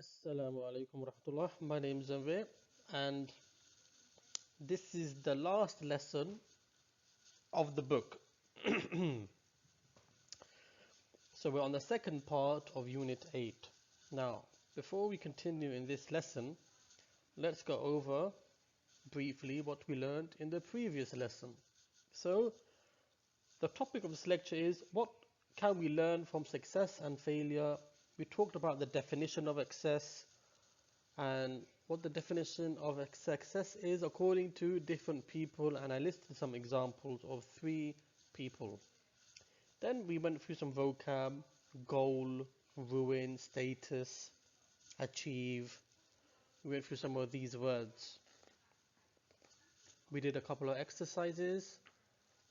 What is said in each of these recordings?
Assalamu alaikum warahmatullah. My name is Zanve, and this is the last lesson of the book. So we're on the second part of Unit 8. Now, before we continue in this lesson, let's go over briefly what we learned in the previous lesson. So, the topic of this lecture is what can we learn from success and failure. We talked about the definition of success and what the definition of success is according to different people, and I listed some examples of 3 people. Then we went through some vocab: goal, ruin, status, achieve. We went through some of these words. We did a couple of exercises.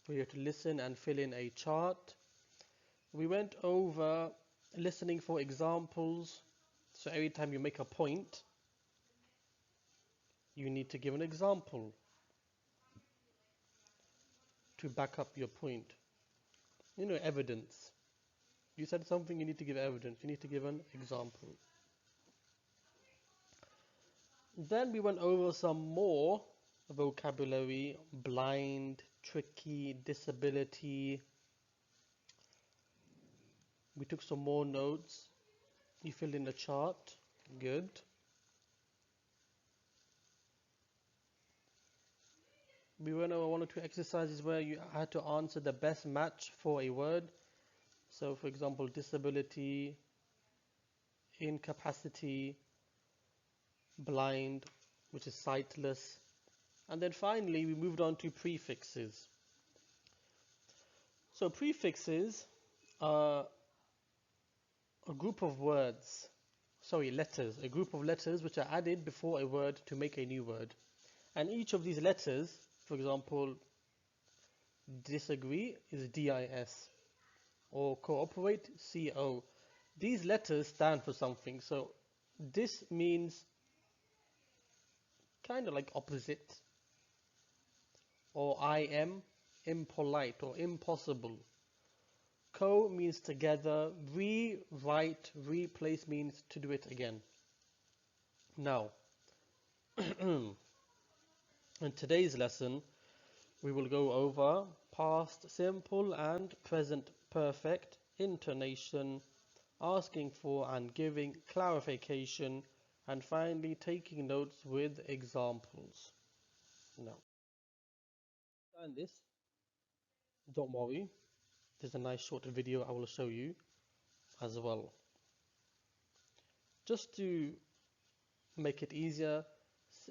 We had to listen and fill in a chart. We went over listening for examples. So every time you make a point, you need to give an example to back up your point. Evidence. You said something, you need to give evidence. You need to give an example. Then we went over some more vocabulary: blind, tricky, disability. We took some more notes. You filled in the chart. Good. We went over 1 or 2 exercises where you had to answer the best match for a word. So, for example, disability, incapacity, blind, which is sightless. And then finally, we moved on to prefixes. So, prefixes are a group of letters, a group of letters which are added before a word to make a new word. And each of these letters, for example, disagree is DIS, or cooperate, CO. These letters stand for something. So this means kind of like opposite, or I am, impolite or impossible. Co means together, rewrite, replace means to do it again. Now, in today's lesson, we will go over past simple and present perfect, intonation, asking for and giving clarification, and finally taking notes with examples. Now, and this, don't worry, there's a nice short video I will show you as well. Just to make it easier,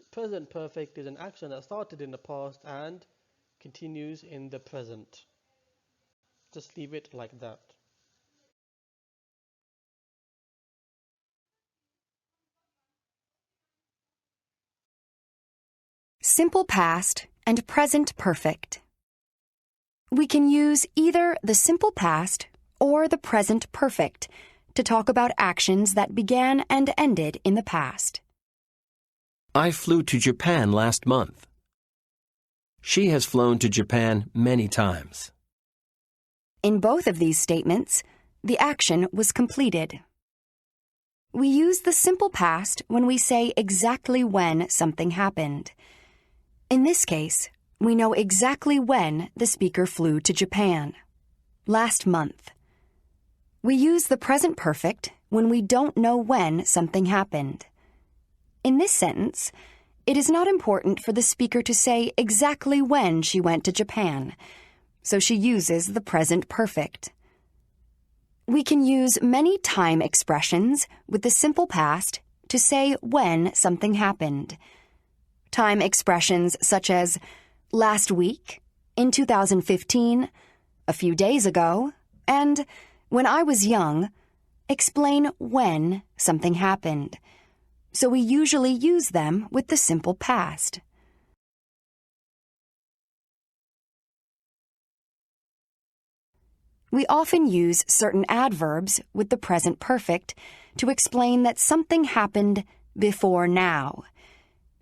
present perfect is an action that started in the past and continues in the present. Just leave it like that. Simple past and present perfect. We can use either the simple past or the present perfect to talk about actions that began and ended in the past. I flew to Japan last month. She has flown to Japan many times. In both of these statements, the action was completed. We use the simple past when we say exactly when something happened. In this case, we know exactly when the speaker flew to Japan. Last month. We use the present perfect when we don't know when something happened. In this sentence, it is not important for the speaker to say exactly when she went to Japan, so she uses the present perfect. We can use many time expressions with the simple past to say when something happened. Time expressions such as last week, in 2015, a few days ago, and when I was young explain when something happened, so we usually use them with the simple past. We often use certain adverbs with the present perfect to explain that something happened before now.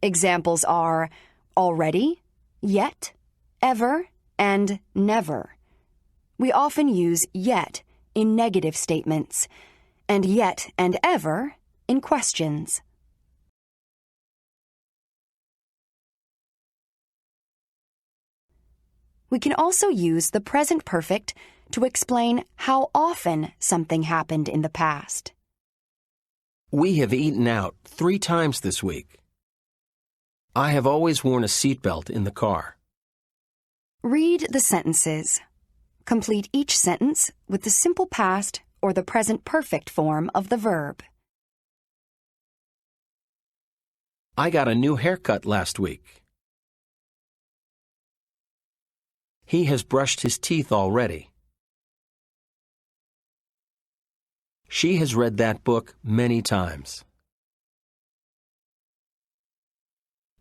Examples are already, yet, ever, and never. We often use yet in negative statements, and yet and ever in questions. We can also use the present perfect to explain how often something happened in the past. We have eaten out 3 times this week. I have always worn a seatbelt in the car. Read the sentences. Complete each sentence with the simple past or the present perfect form of the verb. I got a new haircut last week. He has brushed his teeth already. She has read that book many times.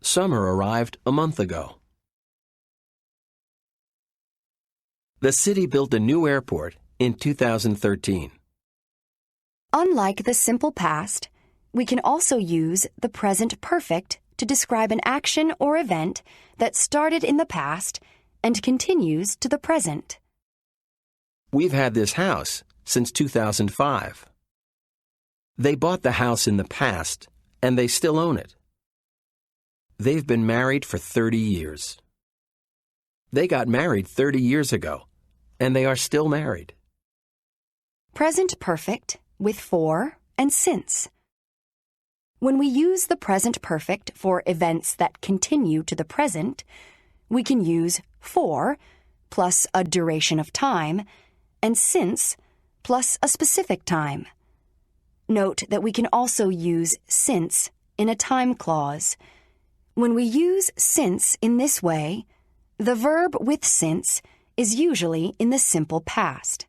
Summer arrived a month ago. The city built a new airport in 2013. Unlike the simple past, we can also use the present perfect to describe an action or event that started in the past and continues to the present. We've had this house since 2005. They bought the house in the past, and they still own it. They've been married for 30 years. They got married 30 years ago, and they are still married. Present perfect with for and since. When we use the present perfect for events that continue to the present, we can use for plus a duration of time and since plus a specific time. Note that we can also use since in a time clause. When we use since in this way, the verb with since is usually in the simple past.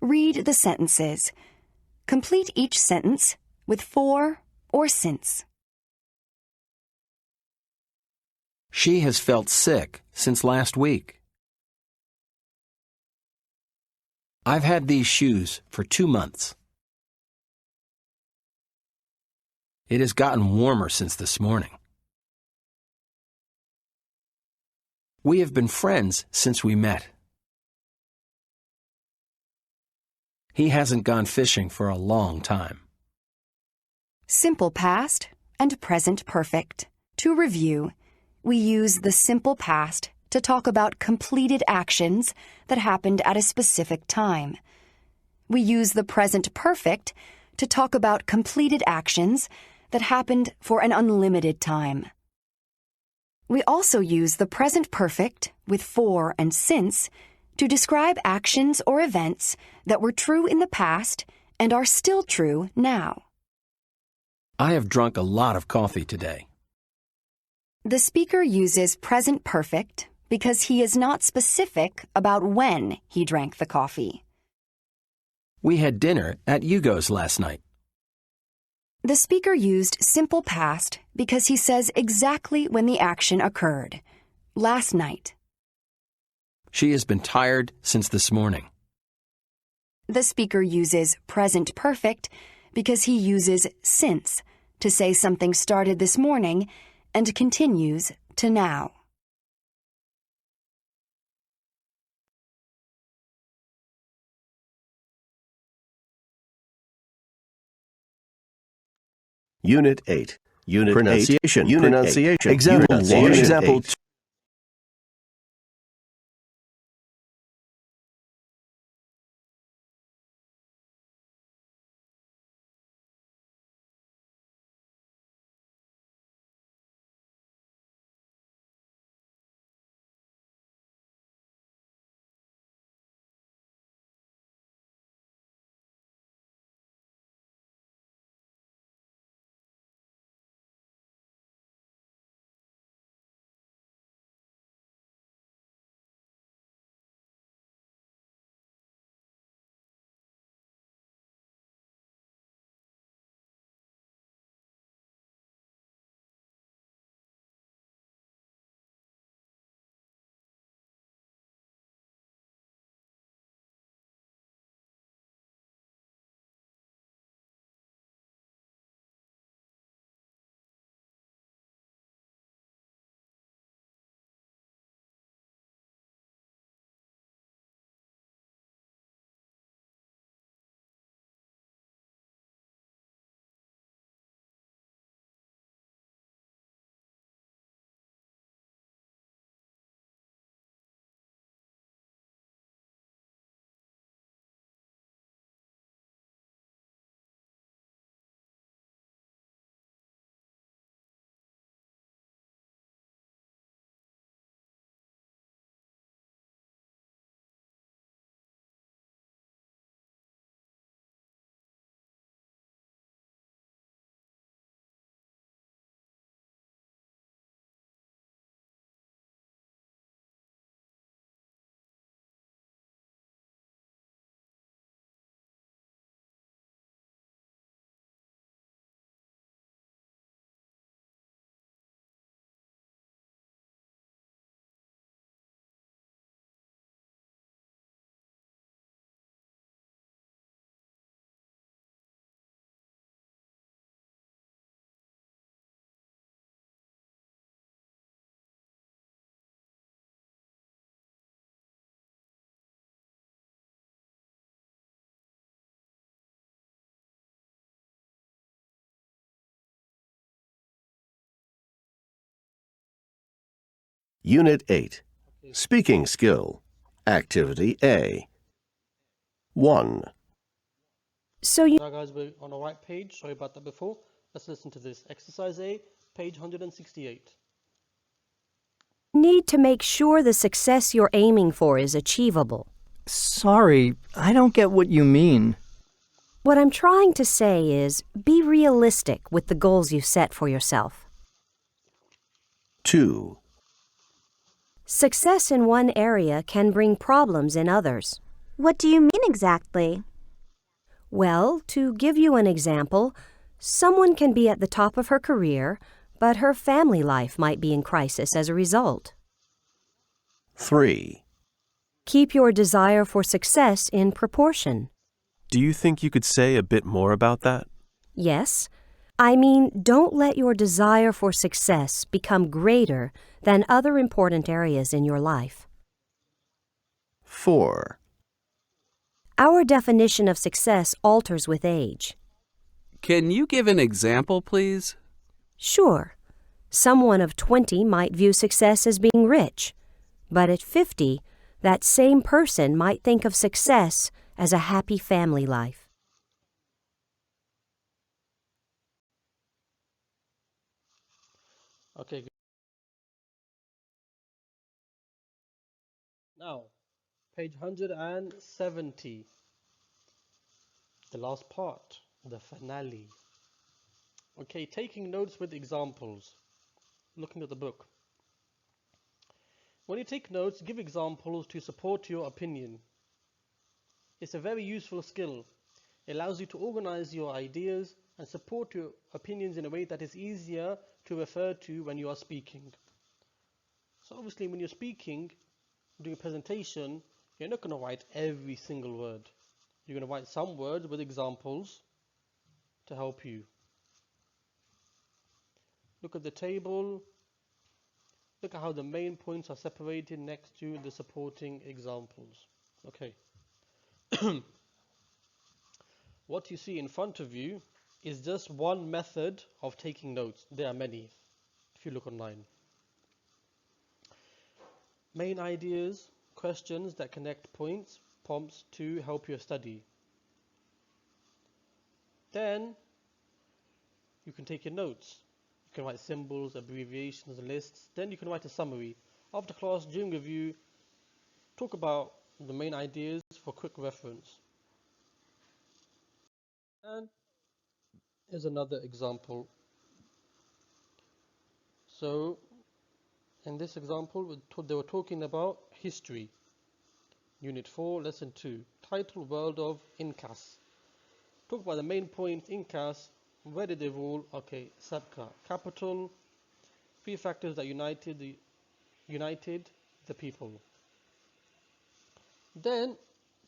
Read the sentences. Complete each sentence with for or since. She has felt sick since last week. I've had these shoes for 2 months. It has gotten warmer since this morning. We have been friends since we met. He hasn't gone fishing for a long time. Simple past and present perfect. To review, we use the simple past to talk about completed actions that happened at a specific time. We use the present perfect to talk about completed actions that happened for an unlimited time. We also use the present perfect with for and since to describe actions or events that were true in the past and are still true now. I have drunk a lot of coffee today. The speaker uses present perfect because he is not specific about when he drank the coffee. We had dinner at Hugo's last night. The speaker used simple past because he says exactly when the action occurred. Last night. She has been tired since this morning. The speaker uses present perfect because he uses since to say something started this morning and continues to now. Unit 8. Unit Pronunciation. 8. Unit Pronunciation. 8. Example Unit 1. Unit Example 8. 2. Unit 8. Speaking skill. Activity A. 1. So you Now guys, we're on the right page. Sorry about that before. Let's listen to this. Exercise A, page 168. need to make sure the success you're aiming for is achievable. Sorry, I don't get what you mean. What I'm trying to say is be realistic with the goals you set for yourself. 2. Success in one area can bring problems in others. What do you mean exactly? Well, to give you an example, someone can be at the top of her career, but her family life might be in crisis as a result. 3. Keep your desire for success in proportion. Do you think you could say a bit more about that? Yes, I mean, don't let your desire for success become greater than other important areas in your life. 4. Our definition of success alters with age. Can you give an example, please? Sure, someone of 20 might view success as being rich, but at 50, that same person might think of success as a happy family life. Okay. Now, page 170. The last part, the finale. Okay, taking notes with examples. Looking at the book. When you take notes, give examples to support your opinion. It's a very useful skill. It allows you to organize your ideas and support your opinions in a way that is easier to refer to when you are speaking. So obviously when you're speaking, doing a presentation, you're not going to write every single word. You're going to write some words with examples to help you. Look at the table. Look at how the main points are separated next to the supporting examples. Okay. What you see in front of you is just one method of taking notes. There are many if you look online. Main ideas, questions that connect points, prompts to help your study. Then you can take your notes. You can write symbols, abbreviations, lists. Then you can write a summary. After class, during review, talk about the main ideas for quick reference. And here's another example. So, in this example, they were talking about history. Unit 4, Lesson 2. Title, World of Incas. Talk about the main points. Incas, where did they rule? Okay, Sabca, capital. 3 factors that united the people. Then,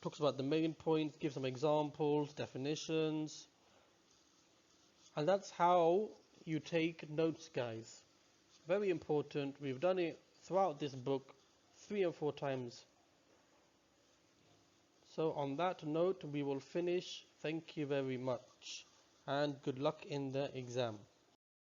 talks about the main points, gives some examples, definitions. And that's how you take notes, guys. Very important. We've done it throughout this book 3 or 4 times. So on that note, we will finish. Thank you very much and good luck in the exam.